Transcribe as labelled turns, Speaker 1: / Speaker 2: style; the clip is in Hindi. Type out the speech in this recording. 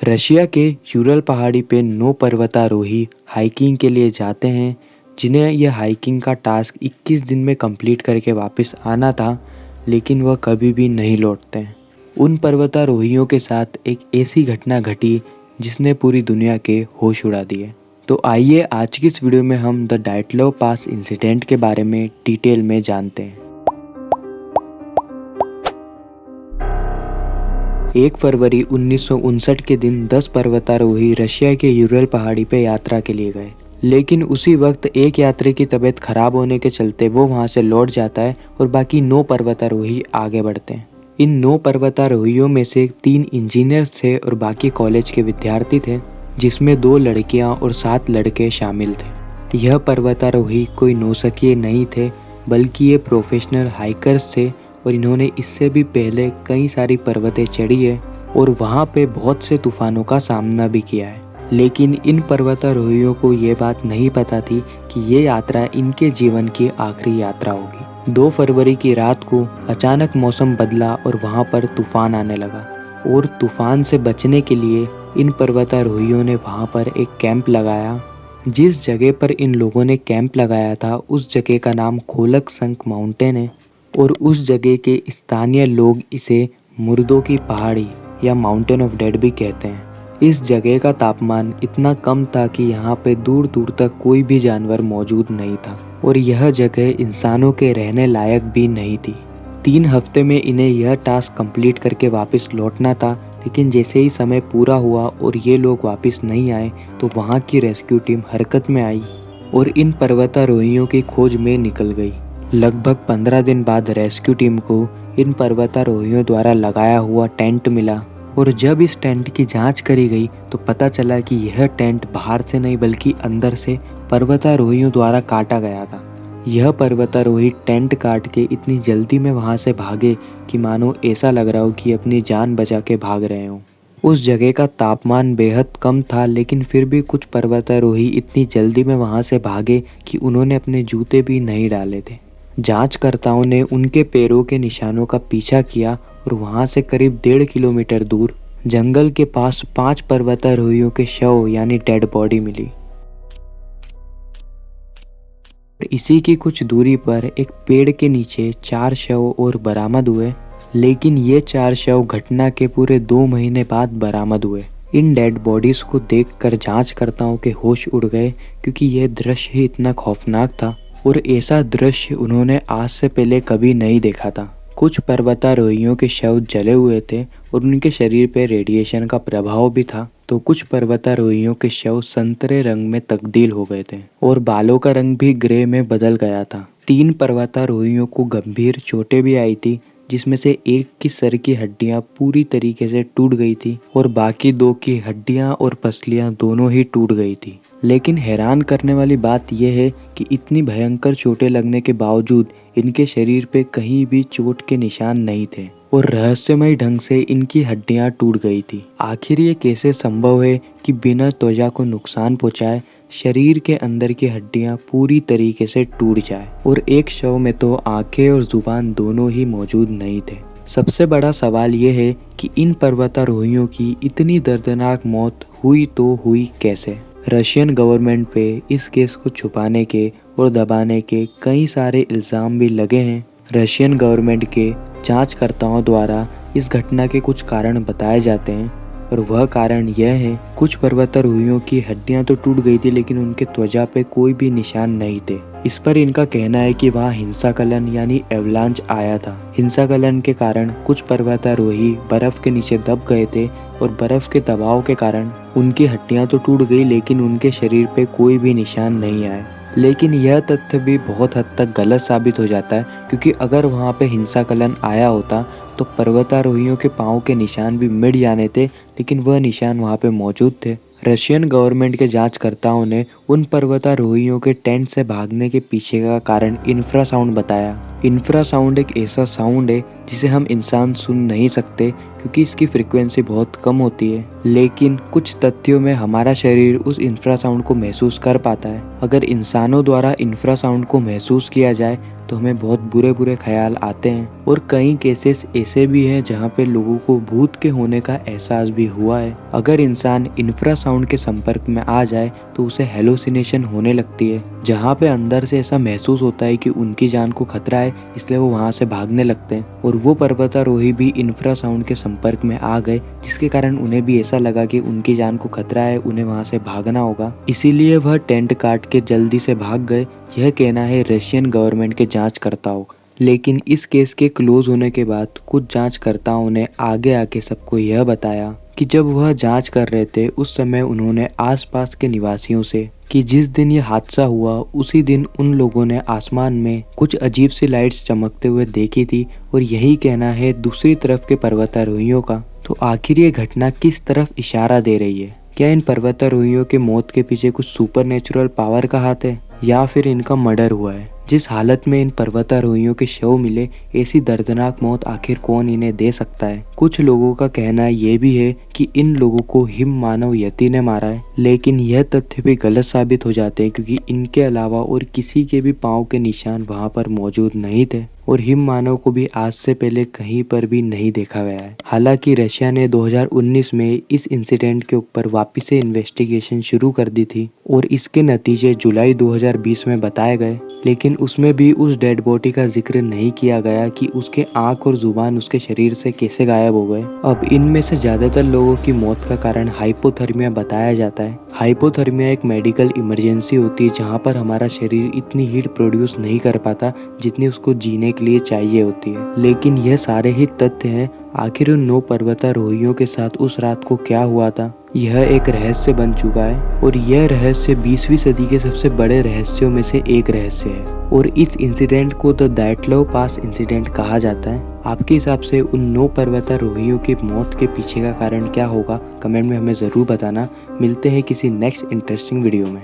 Speaker 1: रशिया के यूरल पहाड़ी पे 9 पर्वतारोही हाइकिंग के लिए जाते हैं, जिन्हें यह हाइकिंग का टास्क 21 दिन में कंप्लीट करके वापस आना था, लेकिन वह कभी भी नहीं लौटते हैं। उन पर्वतारोहियों के साथ एक ऐसी घटना घटी जिसने पूरी दुनिया के होश उड़ा दिए। तो आइए आज की इस वीडियो में हम द डाइटलव पास इंसिडेंट के बारे में डिटेल में जानते हैं। 1 फरवरी 1959 के दिन 10 पर्वतारोही रशिया के यूरल पहाड़ी पे यात्रा के लिए गए, लेकिन उसी वक्त एक यात्री की तबीयत खराब होने के चलते वो वहां से लौट जाता है और बाकी 9 पर्वतारोही आगे बढ़ते हैं। इन 9 पर्वतारोहियों में से 3 इंजीनियर थे और बाकी कॉलेज के विद्यार्थी थे, जिसमें 2 लड़कियां और 7 लड़के शामिल थे। यह पर्वतारोही कोई नौसिखिए नहीं थे, बल्कि ये प्रोफेशनल हाइकर्स थे और इन्होंने इससे भी पहले कई सारी पर्वतें चढ़ी है और वहाँ पे बहुत से तूफानों का सामना भी किया है। लेकिन इन पर्वतारोहियों को ये बात नहीं पता थी कि ये यात्रा इनके जीवन की आखिरी यात्रा होगी। 2 फरवरी की रात को अचानक मौसम बदला और वहाँ पर तूफान आने लगा और तूफान से बचने के लिए इन पर्वतारोहियों ने वहाँ पर एक कैंप लगाया। जिस जगह पर इन लोगों ने कैंप लगाया था उस जगह का नाम खोलक संक माउंटेन है और उस जगह के स्थानीय लोग इसे मुर्दों की पहाड़ी या माउंटेन ऑफ डेड भी कहते हैं। इस जगह का तापमान इतना कम था कि यहाँ पे दूर दूर तक कोई भी जानवर मौजूद नहीं था और यह जगह इंसानों के रहने लायक भी नहीं थी। 3 हफ्ते में इन्हें यह टास्क कंप्लीट करके वापस लौटना था, लेकिन जैसे ही समय पूरा हुआ और ये लोग वापस नहीं आए तो वहाँ की रेस्क्यू टीम हरकत में आई और इन पर्वतारोहियों की खोज में निकल गई। लगभग 15 दिन बाद रेस्क्यू टीम को इन पर्वतारोहियों द्वारा लगाया हुआ टेंट मिला और जब इस टेंट की जांच करी गई तो पता चला कि यह टेंट बाहर से नहीं बल्कि अंदर से पर्वतारोहियों द्वारा काटा गया था। यह पर्वतारोही टेंट काट के इतनी जल्दी में वहां से भागे कि मानो ऐसा लग रहा हो कि अपनी जान बचा के भाग रहे हों। उस जगह का तापमान बेहद कम था, लेकिन फिर भी कुछ पर्वतारोही इतनी जल्दी में वहां से भागे कि उन्होंने अपने जूते भी नहीं डाले थे। जांचकर्ताओं ने उनके पैरों के निशानों का पीछा किया और वहां से करीब 1.5 किलोमीटर दूर जंगल के पास 5 पर्वतारोहियों के शव यानी डेड बॉडी मिली। इसी की कुछ दूरी पर एक पेड़ के नीचे 4 शव और बरामद हुए, लेकिन ये 4 शव घटना के पूरे 2 महीने बाद बरामद हुए। इन डेड बॉडीज को देखकर जांचकर्ताओं के होश उड़ गए, क्योंकि यह दृश्य ही इतना खौफनाक था और ऐसा दृश्य उन्होंने आज से पहले कभी नहीं देखा था। कुछ पर्वतारोहियों के शव जले हुए थे और उनके शरीर पर रेडिएशन का प्रभाव भी था, तो कुछ पर्वतारोहियों के शव संतरे रंग में तब्दील हो गए थे और बालों का रंग भी ग्रे में बदल गया था। 3 पर्वतारोहियों को गंभीर चोटें भी आई थी, जिसमें से एक की सर की हड्डियां पूरी तरीके से टूट गई थी और बाकी 2 की हड्डियां और पसलियां दोनों ही टूट गई थी। लेकिन हैरान करने वाली बात यह है कि इतनी भयंकर चोटें लगने के बावजूद इनके शरीर पे कहीं भी चोट के निशान नहीं थे और रहस्यमय ढंग से इनकी हड्डियां टूट गई थी। आखिर ये कैसे संभव है कि बिना त्वचा को नुकसान पहुंचाए शरीर के अंदर की हड्डियां पूरी तरीके से टूट जाए और एक शव में तो आंखें और जुबान दोनों ही मौजूद नहीं थे। सबसे बड़ा सवाल ये है कि इन पर्वतारोहियों की इतनी दर्दनाक मौत हुई तो हुई कैसे। रशियन गवर्नमेंट पे इस केस को छुपाने के और दबाने के कई सारे इल्ज़ाम भी लगे हैं। रशियन गवर्नमेंट के जांचकर्ताओं द्वारा इस घटना के कुछ कारण बताए जाते हैं और वह कारण यह है, कुछ पर्वतारोहियों की हड्डियां तो टूट गई थी लेकिन उनके त्वचा पे कोई भी निशान नहीं थे। इस पर इनका कहना है कि वहाँ हिंसाकलन यानी एवलांच आया था। हिंसाकलन के कारण कुछ पर्वतारोही बर्फ के नीचे दब गए थे और बर्फ के दबाव के कारण उनकी हड्डियां तो टूट गई लेकिन उनके शरीर पे कोई भी निशान नहीं आए। लेकिन यह तथ्य भी बहुत हद तक गलत साबित हो जाता है, क्योंकि अगर वहाँ पे हिंसाकलन आया होता तो पर्वतारोहियों के पाँव के निशान भी मिट जाने थे, लेकिन वह निशान वहाँ पे मौजूद थे। रशियन गवर्नमेंट के जांचकर्ताओं ने उन पर्वतारोहियों के टेंट से भागने के पीछे का कारण इंफ्रासाउंड बताया। इंफ्रासाउंड एक ऐसा साउंड है जिसे हम इंसान सुन नहीं सकते, क्योंकि इसकी फ्रीक्वेंसी बहुत कम होती है, लेकिन कुछ तथ्यों में हमारा शरीर उस इंफ्रासाउंड को महसूस कर पाता है। अगर इंसानों द्वारा इंफ्रासाउंड को महसूस किया जाए तो हमें बहुत बुरे बुरे ख्याल आते हैं। और कई केसेस ऐसे भी हैं जहाँ पे लोगों को भूत के होने का एहसास भी हुआ है। अगर इंसान इंफ्रासाउंड के संपर्क में आ जाए तो उसे हेलुसिनेशन होने लगती है, जहाँ पे अंदर से ऐसा महसूस होता है कि उनकी जान को खतरा है, इसलिए वो वहाँ से भागने लगते हैं। और वो पर्वतारोही भी इंफ्रासाउंड के संपर्क में आ गए, जिसके कारण उन्हें भी ऐसा लगा कि उनकी जान को खतरा है, उन्हें वहाँ से भागना होगा। इसीलिए वह टेंट काट के जल्दी से भाग गए। यह कहना है रशियन गवर्नमेंट के जांचकर्ताओं का। लेकिन इस केस के क्लोज होने के बाद कुछ जांचकर्ताओं ने आगे आके सबको यह बताया कि जब वह जांच कर रहे थे उस समय उन्होंने आसपास के निवासियों से कि जिस दिन ये हादसा हुआ उसी दिन उन लोगों ने आसमान में कुछ अजीब सी लाइट्स चमकते हुए देखी थी। और यही कहना है दूसरी तरफ के पर्वतारोहियों का। तो आखिर ये घटना किस तरफ इशारा दे रही है? क्या इन पर्वतारोहियों के मौत के पीछे कुछ सुपरनेचुरल पावर का हाथ है, या फिर इनका मर्डर हुआ है? जिस हालत में इन पर्वतारोहियों के शव मिले, ऐसी दर्दनाक मौत आखिर कौन इन्हें दे सकता है? कुछ लोगों का कहना ये भी है कि इन लोगों को हिम मानव यति ने मारा है, लेकिन यह तथ्य भी गलत साबित हो जाते हैं क्योंकि इनके अलावा और किसी के भी पाँव के निशान वहाँ पर मौजूद नहीं थे और हिम मानव को भी आज से पहले कहीं पर भी नहीं देखा गया है। हालांकि रशिया ने 2019 में इस इंसिडेंट के ऊपर वापस से इन्वेस्टिगेशन शुरू कर दी थी और इसके नतीजे जुलाई 2020 में बताए गए, लेकिन उसमें भी उस डेड बॉडी का जिक्र नहीं किया गया कि उसके आंख और जुबान उसके शरीर से कैसे गायब हो गए। अब इनमें से ज्यादातर लोगों की मौत का कारण हाइपोथर्मिया बताया जाता है। हाइपोथर्मिया एक मेडिकल इमरजेंसी होती है जहाँ पर हमारा शरीर इतनी हीट प्रोड्यूस नहीं कर पाता जितनी उसको जीने के लिए चाहिए होती है। लेकिन यह सारे ही तथ्य हैं। आखिर उन 9 पर्वतारोहियों के साथ उस रात को क्या हुआ था, यह एक रहस्य बन चुका है और यह रहस्य 20वीं सदी के सबसे बड़े रहस्यों में से एक रहस्य है। और इस इंसिडेंट को द दैटलोव पास इंसिडेंट कहा जाता है। आपके हिसाब से उन 9 पर्वतारोहियों की मौत के पीछे का कारण क्या होगा? कमेंट में हमें ज़रूर बताना। मिलते हैं किसी नेक्स्ट इंटरेस्टिंग वीडियो में।